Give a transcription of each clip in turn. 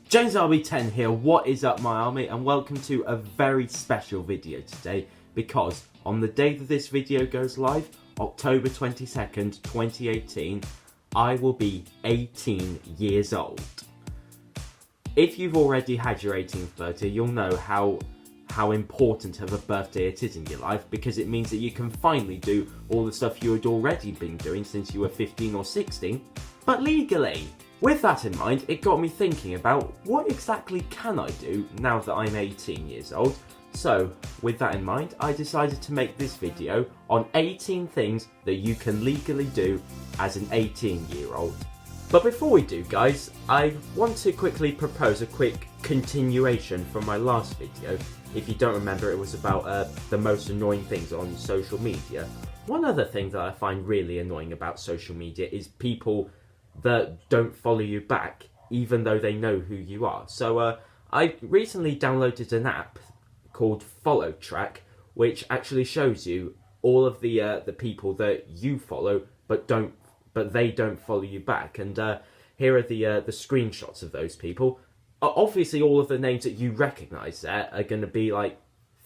James RB10 here, what is up my army, and welcome to a very special video today, because on the day that this video goes live, October 22nd, 2018, I will be 18 years old. If you've already had your 18th birthday, you'll know how important of a birthday it is in your life, because it means that you can finally do all the stuff you had already been doing since you were 15 or 16, but legally. With that in mind, it got me thinking about what exactly can I do now that I'm 18 years old. So, with that in mind, I decided to make this video on 18 things that you can legally do as an 18-year-old. But before we do, guys, I want to quickly propose a quick continuation from my last video. If you don't remember, it was about the most annoying things on social media. One other thing that I find really annoying about social media is people that don't follow you back, even though they know who you are. So I recently downloaded an app called Follow Track, which actually shows you all of the people that you follow, but they don't follow you back. And here are the screenshots of those people. Obviously, all of the names that you recognise there are going to be like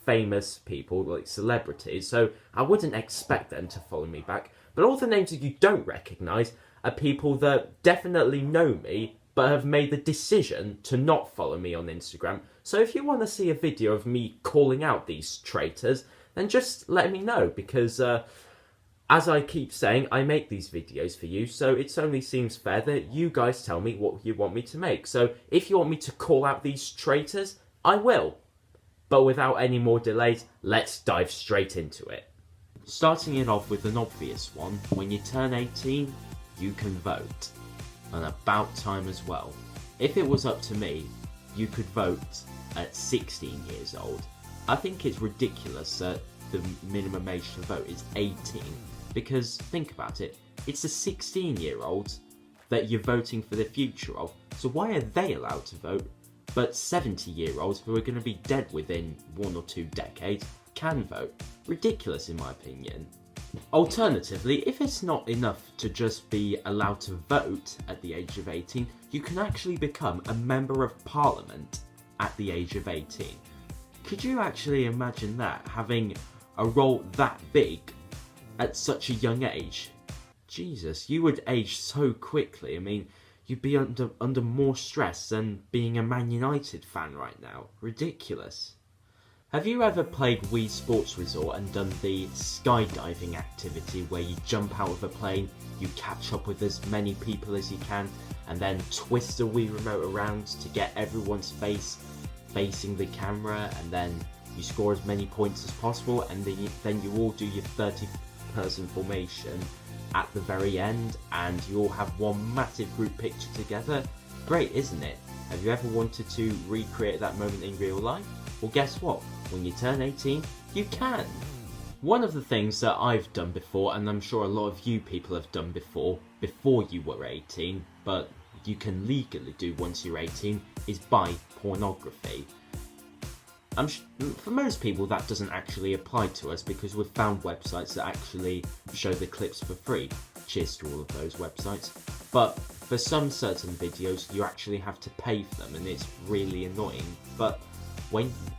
famous people, like celebrities. So I wouldn't expect them to follow me back. But all the names that you don't recognise are people that definitely know me, but have made the decision to not follow me on Instagram. So if you want to see a video of me calling out these traitors, then just let me know, because as I keep saying, I make these videos for you, so it only seems fair that you guys tell me what you want me to make. So if you want me to call out these traitors, I will. But without any more delays, let's dive straight into it. Starting it off with an obvious one, when you turn 18, you can vote. And about time as well. If it was up to me, you could vote at 16 years old. I think it's ridiculous that the minimum age to vote is 18, because think about it, it's the 16-year-olds that you're voting for the future of, so why are they allowed to vote, but 70-year-olds who are going to be dead within 1 or 2 decades can vote? Ridiculous in my opinion. Alternatively, if it's not enough to just be allowed to vote at the age of 18, you can actually become a member of parliament at the age of 18. Could you actually imagine that, having a role that big at such a young age? Jesus, you would age so quickly. I mean, you'd be under more stress than being a Man United fan right now. Ridiculous. Have you ever played Wii Sports Resort and done the skydiving activity where you jump out of a plane, you catch up with as many people as you can, and then twist the Wii remote around to get everyone's face facing the camera, and then you score as many points as possible, and then you all do your 30-person formation at the very end, and you all have one massive group picture together? Great, isn't it? Have you ever wanted to recreate that moment in real life? Well, guess what? When you turn 18, you can! One of the things that I've done before, and I'm sure a lot of you people have done before you were 18, but you can legally do once you're 18, is buy pornography. For most people that doesn't actually apply to us, because we've found websites that actually show the clips for free. Cheers to all of those websites. But for some certain videos, you actually have to pay for them, and it's really annoying. But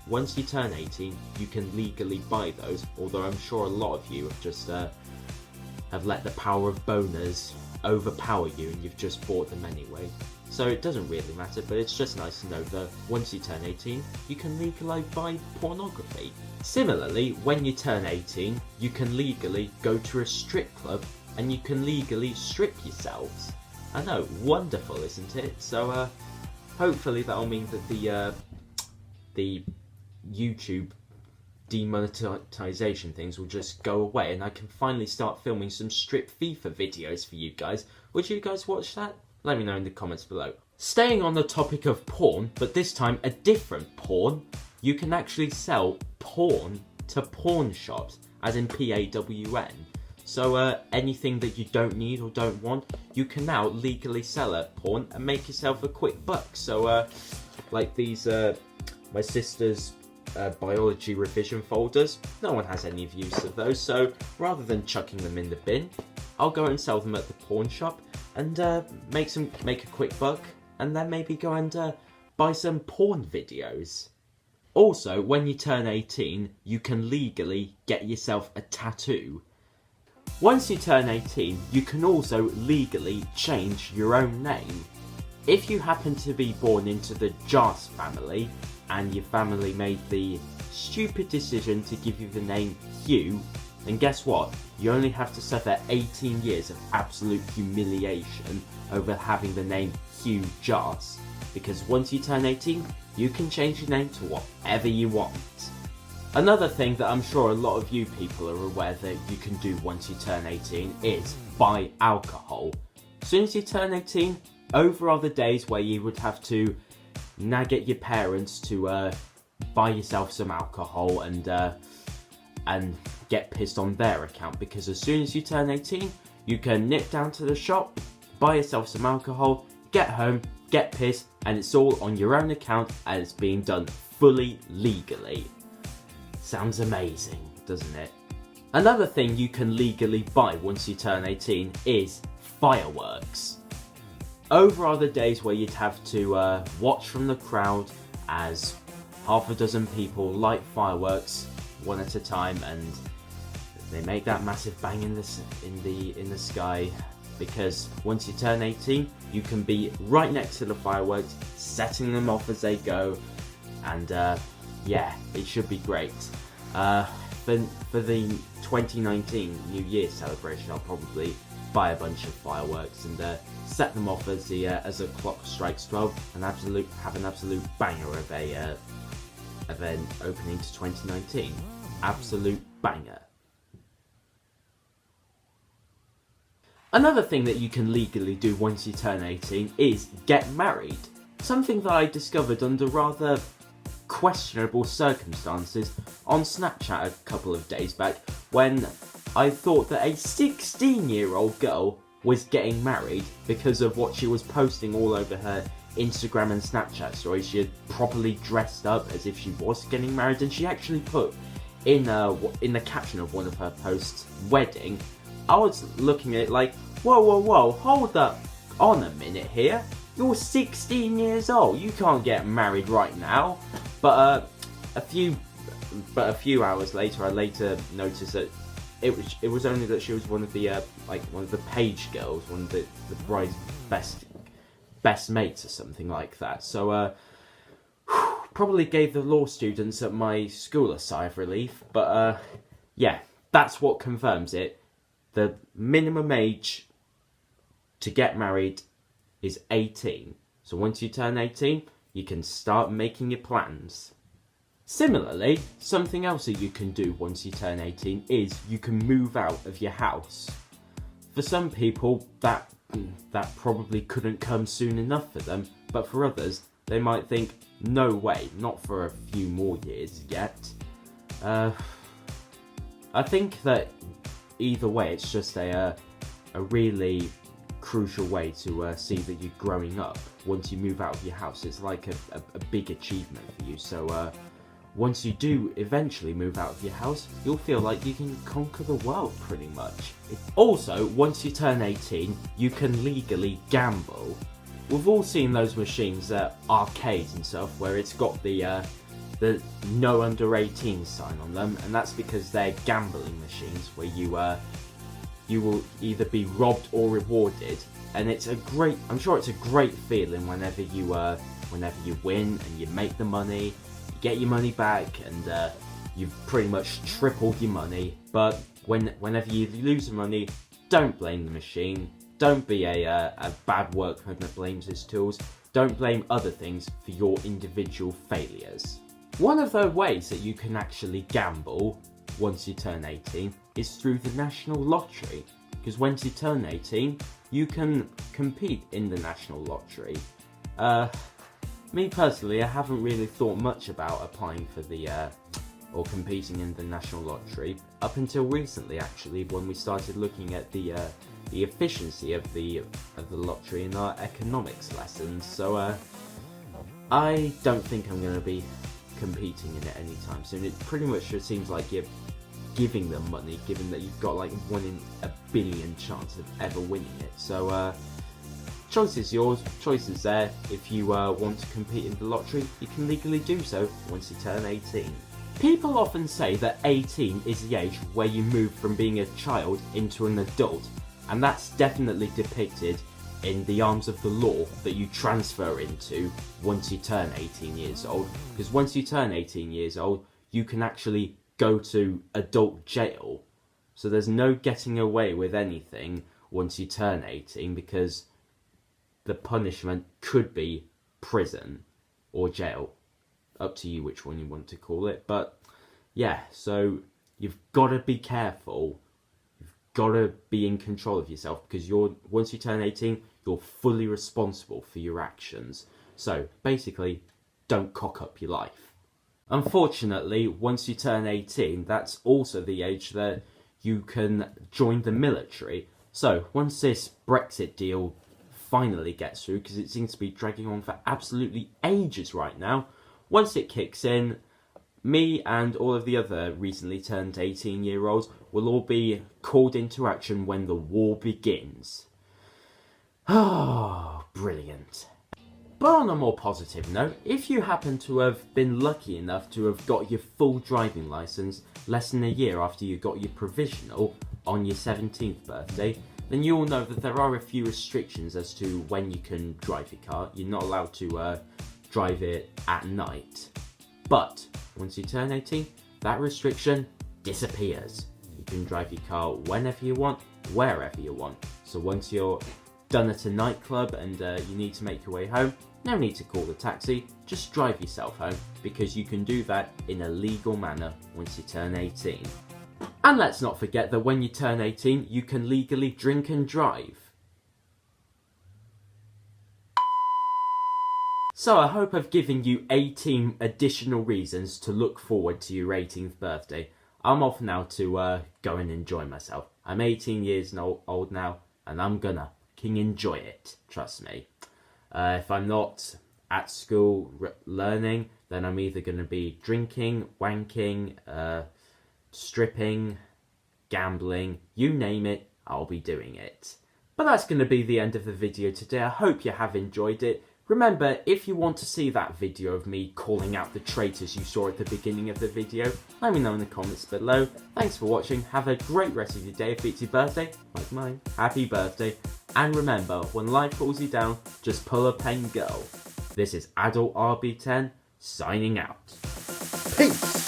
once you turn 18, you can legally buy those, although I'm sure a lot of you have just have let the power of boners overpower you and you've just bought them anyway. So it doesn't really matter, but it's just nice to know that once you turn 18, you can legally buy pornography. Similarly, when you turn 18, you can legally go to a strip club and you can legally strip yourselves. I know, wonderful, isn't it? So hopefully that'll mean that the YouTube demonetization things will just go away, and I can finally start filming some strip FIFA videos for you guys. Would you guys watch that? Let me know in the comments below. Staying on the topic of porn, but this time a different porn, you can actually sell porn to pawn shops, as in PAWN. So anything that you don't need or don't want, you can now legally sell at porn and make yourself a quick buck. So like these my sister's biology revision folders, no one has any use of those, so rather than chucking them in the bin, I'll go and sell them at the pawn shop and make a quick buck, and then maybe go and by some porn videos. Also, when you turn 18, you can legally get yourself a tattoo. Once you turn 18, you can also legally change your own name. If you happen to be born into the Jas family, and your family made the stupid decision to give you the name Hugh, then guess what? You only have to suffer 18 years of absolute humiliation over having the name Hugh Jas. Because once you turn 18, you can change your name to whatever you want. Another thing that I'm sure a lot of you people are aware that you can do once you turn 18 is buy alcohol. As soon as you turn 18, over are the days where you would have to nag at your parents to buy yourself some alcohol and get pissed on their account, because as soon as you turn 18, you can nip down to the shop, buy yourself some alcohol, get home, get pissed, and it's all on your own account and it's being done fully legally. Sounds amazing, doesn't it? Another thing you can legally buy once you turn 18 is fireworks. Over are the days where you'd have to watch from the crowd as half a dozen people light fireworks one at a time, and they make that massive bang in the sky. Because once you turn 18, you can be right next to the fireworks, setting them off as they go, and yeah, it should be great. For the 2019 New Year celebration, I'll probably buy a bunch of fireworks and set them off as the clock strikes 12, and have an absolute banger of a event opening to 2019. Absolute banger. Another thing that you can legally do once you turn 18 is get married. Something that I discovered under rather questionable circumstances on Snapchat a couple of days back, when I thought that a 16-year-old girl was getting married because of what she was posting all over her Instagram and Snapchat stories. She had properly dressed up as if she was getting married, and she actually put in the caption of one of her posts, "wedding." I was looking at it like, whoa, hold up on a minute here. You're 16 years old. You can't get married right now. But a few hours later, I noticed that it was only that she was one of the one of the page girls, one of the bride's best mates or something like that. So probably gave the law students at my school a sigh of relief. But yeah, that's what confirms it. The minimum age to get married is 18. So once you turn 18, you can start making your plans. Similarly, something else that you can do once you turn 18 is you can move out of your house. For some people, that probably couldn't come soon enough for them, but for others, they might think, no way, not for a few more years yet. I think that either way, it's just a really crucial way to see that you're growing up. Once you move out of your house, it's like a big achievement for you. So once you do eventually move out of your house, you'll feel like you can conquer the world pretty much. Also, once you turn 18, you can legally gamble. We've all seen those machines at arcades and stuff where it's got the no under 18 sign on them, and that's because they're gambling machines where you will either be robbed or rewarded, and I'm sure it's a great feeling whenever you win and you make the money, you get your money back, and you've pretty much tripled your money. But whenever you lose the money, don't blame the machine. Don't be a bad workman that blames his tools. Don't blame other things for your individual failures. One of the ways that you can actually gamble once you turn 18 is through the National Lottery. Because once you turn 18, you can compete in the National Lottery. Me personally, I haven't really thought much about applying for or competing in the National Lottery up until recently, actually, when we started looking at the efficiency of the lottery in our economics lessons. So I don't think I'm going to be competing in it anytime soon. It pretty much just seems like you're giving them money, given that you've got like 1 in a billion chance of ever winning it. So choice is yours, choice is there. If you want to compete in the lottery, you can legally do so once you turn 18. People often say that 18 is the age where you move from being a child into an adult, and that's definitely depicted in the arms of the law that you transfer into once you turn 18 years old. Because once you turn 18 years old, you can actually go to adult jail. So there's no getting away with anything once you turn 18, because the punishment could be prison or jail. Up to you which one you want to call it. But yeah, so you've got to be careful. You've got to be in control of yourself, because once you turn 18, you're fully responsible for your actions. So basically, don't cock up your life. Unfortunately, once you turn 18, that's also the age that you can join the military. So once this Brexit deal finally gets through, because it seems to be dragging on for absolutely ages right now, once it kicks in, me and all of the other recently turned 18-year-olds will all be called into action when the war begins. Oh, brilliant. But on a more positive note, if you happen to have been lucky enough to have got your full driving licence less than a year after you got your provisional on your 17th birthday, then you all know that there are a few restrictions as to when you can drive your car. You're not allowed to drive it at night. But once you turn 18, that restriction disappears. You can drive your car whenever you want, wherever you want. So once you're done at a nightclub and you need to make your way home, no need to call the taxi, just drive yourself home, because you can do that in a legal manner once you turn 18. And let's not forget that when you turn 18, you can legally drink and drive. So I hope I've given you 18 additional reasons to look forward to your 18th birthday. I'm off now to go and enjoy myself. I'm 18 years old now, and I'm gonna enjoy it, trust me. If I'm not at school learning, then I'm either going to be drinking, wanking, stripping, gambling, you name it, I'll be doing it. But that's going to be the end of the video today. I hope you have enjoyed it. Remember, if you want to see that video of me calling out the traitors you saw at the beginning of the video, let me know in the comments below. Thanks for watching, have a great rest of your day. If it's your birthday, like mine, happy birthday. And remember, when life pulls you down, just pull up and go. This is Adult RB10, signing out. Peace!